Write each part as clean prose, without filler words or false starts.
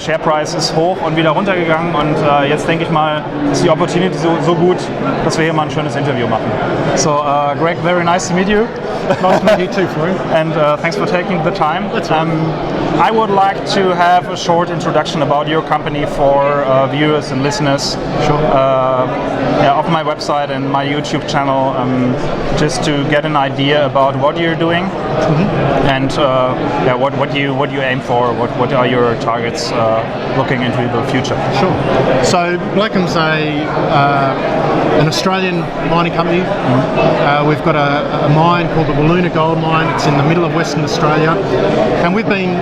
Share Price ist hoch und wieder runtergegangen und jetzt denke ich mal, ist die Opportunity so gut, dass wir hier mal ein schönes Interview machen. So, Greg, very nice to meet you. Nice to meet you too, Florian. And thanks for taking the time. That's right. I would like to have a short introduction about your company for viewers and listeners. Sure. Of my website and my YouTube channel, just to get an idea about what you're doing, and what you aim for. What are your targets looking into the future? Sure. So Blackham's an Australian mining company. We've got a mine called the Wiluna Gold Mine. It's in the middle of Western Australia, and we've been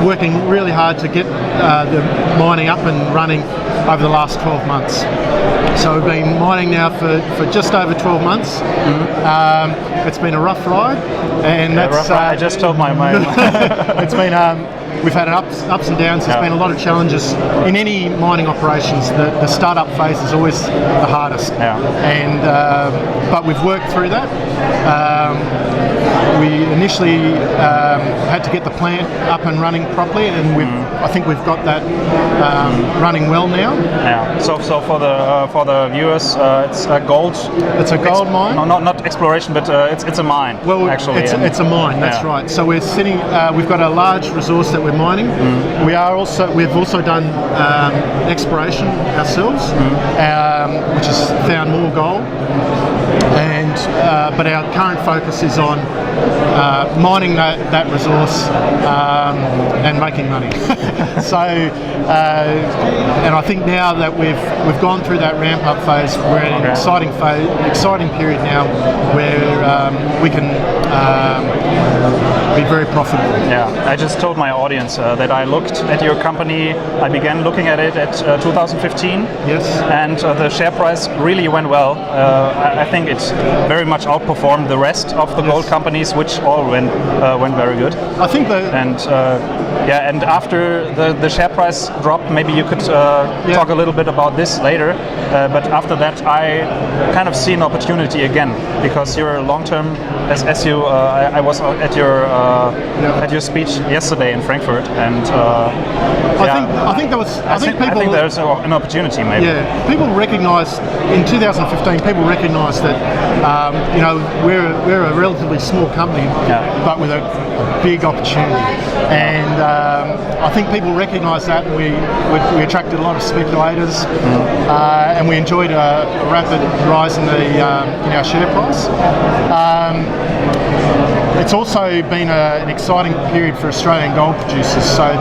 working really hard to get the mining up and running over the last 12 months. So we've been mining now for just over 12 months. It's been a rough ride, and that's. I just told my it's been. We've had ups and downs. There's been a lot of challenges in any mining operations. The startup phase is always the hardest, and but we've worked through that. We initially had to get the plant up and running properly, and I think we've got that running well now. Yeah. So for the viewers, it's a gold. It's a gold mine. No, not exploration, but it's a mine. Well, actually, it's a mine. That's right. So we're sitting. We've got a large resource that we're mining. We've also done exploration ourselves, which has found more gold. And but our current focus is on mining that resource and making money. So, and I think now that we've gone through that ramp up phase, we're in an exciting period now where we can be very profitable. Yeah, I just told my audience that I looked at your company. I began looking at it at 2015. Yes. And the share price really went well. I think it very much outperformed the rest of the gold companies, which all went very good. I think that. And after the share price dropped, maybe you could talk a little bit about this later. But after that, I kind of see an opportunity again, because you're long-term. As you, I was at your speech yesterday in Frankfurt, and I think there's an opportunity maybe. Yeah, people recognise in 2015. People recognise that we're a relatively small company, but with a big opportunity, and I think people recognise that. We attracted a lot of speculators, and we enjoyed a rapid rise in our share price. It's also been an exciting period for Australian gold producers. So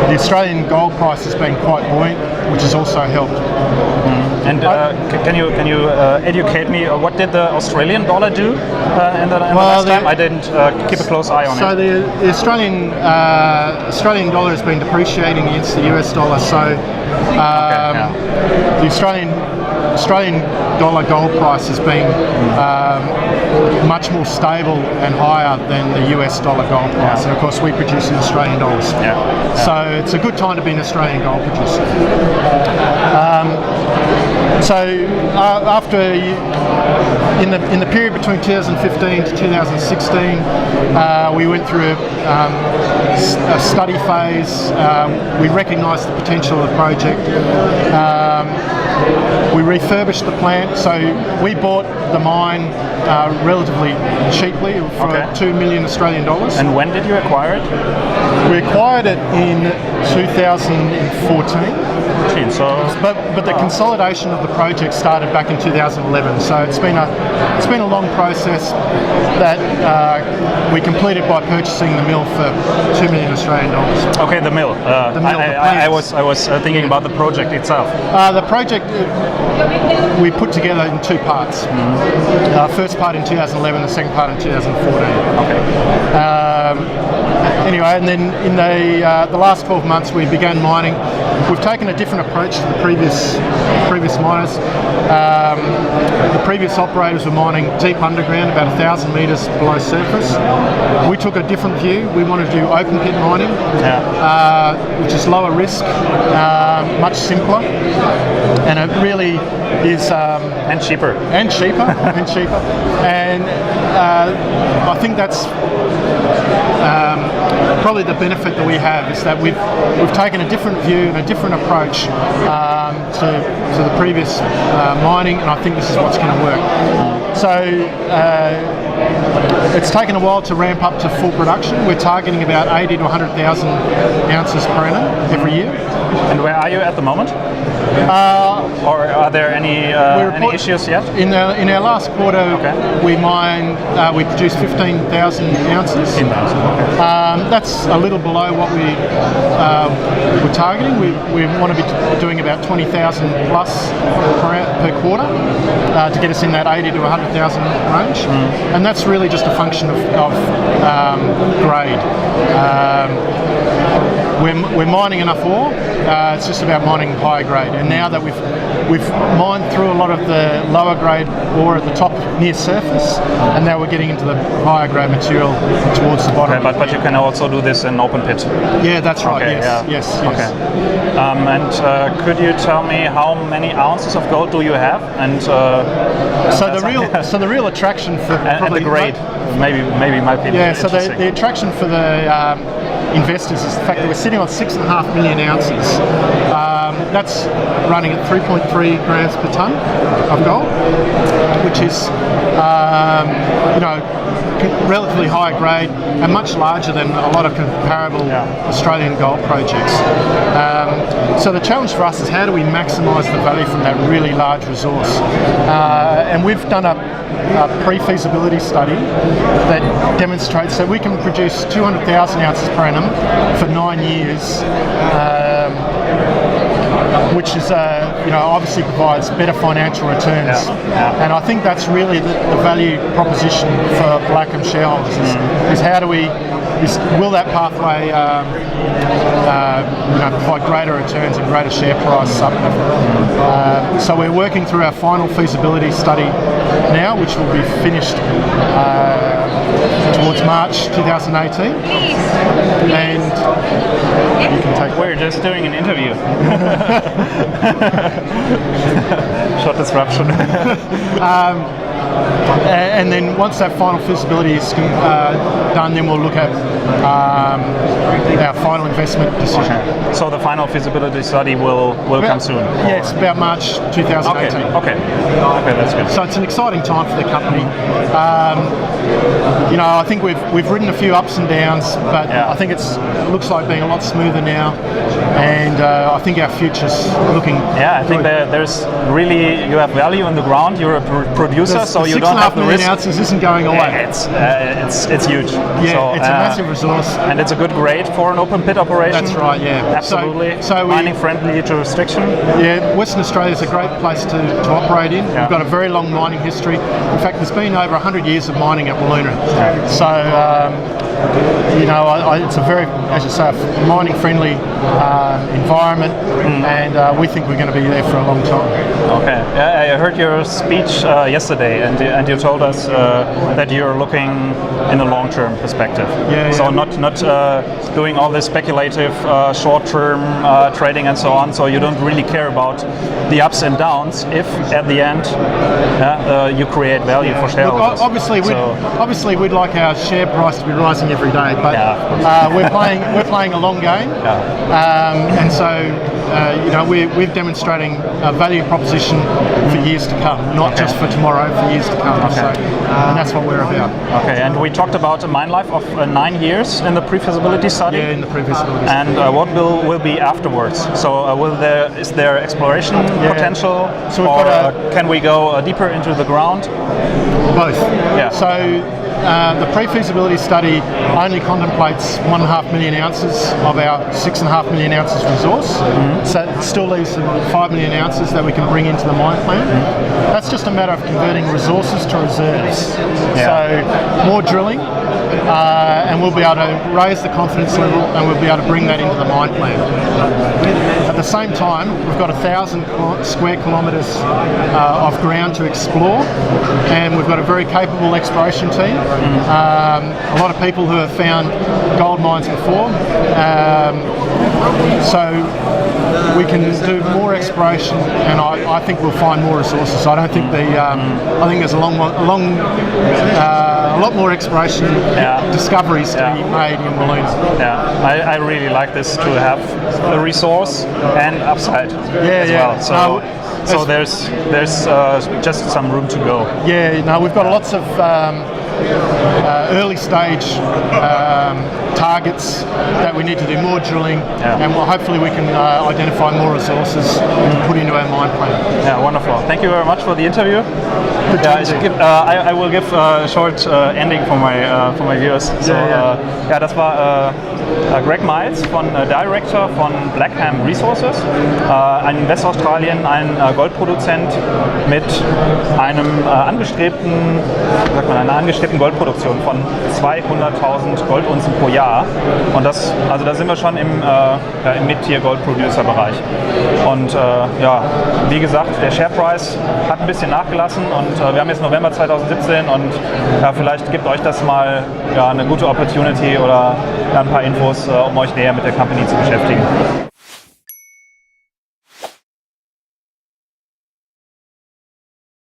the Australian gold price has been quite buoyant, which has also helped. And can you educate me? What did the Australian dollar do in the last time? I didn't keep a close eye on it. So the Australian dollar has been depreciating against the US dollar. So the Australian dollar gold price has been much more stable and higher than the US dollar gold price. And of course we produce in Australian dollars. So it's a good time to be an Australian gold producer. So after in the period between 2015 to 2016, we went through a study phase. We recognised the potential of the project. We refurbished the plant, so we bought the mine relatively cheaply for $2 million Australian dollars. And when did you acquire it? We acquired it in 2014. But the consolidation of the project started back in 2011. So it's been a long process that we completed by purchasing the mill for $2 million Australian dollars. Okay, the mill. I was thinking about the project itself. The project we put together in two parts. First part in 2011, the second part in 2014. Anyway, and then in the last 12 months we began mining. We've taken a different approach to the previous miners. The previous operators were mining deep underground, about 1,000 metres below surface. We took a different view. We wanted to do open pit mining, which is lower risk, much simpler, and it really is and cheaper. And I think that's probably the benefit that we have, is that we've taken a different view and a different approach to the previous mining, and I think this is what's going to work. So it's taken a while to ramp up to full production. We're targeting about 80 to 100,000 ounces per annum every year. And where are you at the moment? Or are there any issues yet? In our last quarter, we produced 15,000 ounces. 15,000. Okay. That's a little below what we're targeting. We want to be doing about 20,000 plus per quarter to get us in that 80 to 100,000 range, and that's really just a function of grade. We're mining enough ore. It's just about mining high grade, and now that we've mined through a lot of the lower grade ore at the top near surface, and now we're getting into the higher grade material towards the bottom. Okay, but you can also do this in open pit. Yeah, that's right. Okay, yes. Okay. And could you tell me how many ounces of gold do you have? And so the real attraction for and the grade, maybe might be so the attraction for the investors is the fact that we're sitting on 6.5 million ounces. That's running at 3.3 grams per tonne of gold, which is relatively high grade and much larger than a lot of comparable Australian gold projects. So the challenge for us is, how do we maximise the value from that really large resource? And we've done a pre-feasibility study that demonstrates that we can produce 200,000 ounces per annum for 9 years, which is obviously provides better financial returns. And I think that's really the value proposition for Blackham shareholders is how do we will that pathway provide greater returns and greater share price uplift. So we're working through our final feasibility study now, which will be finished towards March 2018. And you can take. We're just doing an interview. Short disruption. And then once that final feasibility is done, then we'll look at our final investment decision. Okay. So the final feasibility study will come soon? Yeah, it's about March 2018. Okay, that's good. So it's an exciting time for the company. I think we've ridden a few ups and downs, but I think it looks like being a lot smoother now, and I think our future's looking I think there's really, you have value in the ground. You're a producer, so you don't have the risk. 6.5 million ounces isn't going away. It's huge. Yeah, so, it's a massive resource, and it's a good grade for an open pit operation. That's right. Yeah, absolutely. So mining friendly jurisdiction. Yeah, Western Australia is a great place to operate in. We've got a very long mining history. In fact, there's been over 100 years of mining at Wiluna. So it's a very, as you say, mining friendly environment, and we think we're going to be there for a long time. Okay. I heard your speech yesterday, and you told us that you're looking in a long-term perspective. So not doing all this speculative short-term trading and so on. So you don't really care about the ups and downs if at the end you create value for shareholders. Look, obviously we'd like our share price to be rising every day, but we're playing a long game, and so we're demonstrating a value proposition for years to come, not just for tomorrow, for years to come. So, and that's what we're about. Okay, and we talked about a mine life of 9 years in the pre-feasibility study. Yeah, in the pre-feasibility study. And what will be afterwards? So is there exploration potential, so can we go deeper into the ground? Both. Yeah. So the pre-feasibility study only contemplates 1.5 million ounces of our 6.5 million ounces resource. So it still leaves 5 million ounces that we can bring into the mine plan. That's just a matter of converting resources to reserves. So more drilling, and we'll be able to raise the confidence level, and we'll be able to bring that into the mine plan. At the same time, we've got 1,000 square kilometres of ground to explore, and we've got a very capable exploration team. A lot of people who have found gold mines before, so we can do more exploration, and I think we'll find more resources. I don't think I think there's a long a lot more exploration discoveries to be made in Wallonia. Yeah, I really like this to have the resource and upside as well. So there's just some room to go. Yeah, no, we've got lots of early stage targets that we need to do more drilling, and hopefully we can identify more resources to put into our mine plan. Yeah, wonderful. Thank you very much for the interview. I will give a short ending for my viewers. So, das war Greg Miles, Director von Blackham Resources, ein Westaustralien, ein Goldproduzent mit einer angestrebten Goldproduktion von 200.000 Goldunzen pro Jahr. Und da sind wir schon im Mid-Tier-Gold-Producer-Bereich. Und wie gesagt, der Share Price hat ein bisschen nachgelassen und wir haben jetzt November 2017 und vielleicht gibt euch das mal eine gute Opportunity oder ein paar Infos, um euch näher mit der Company zu beschäftigen.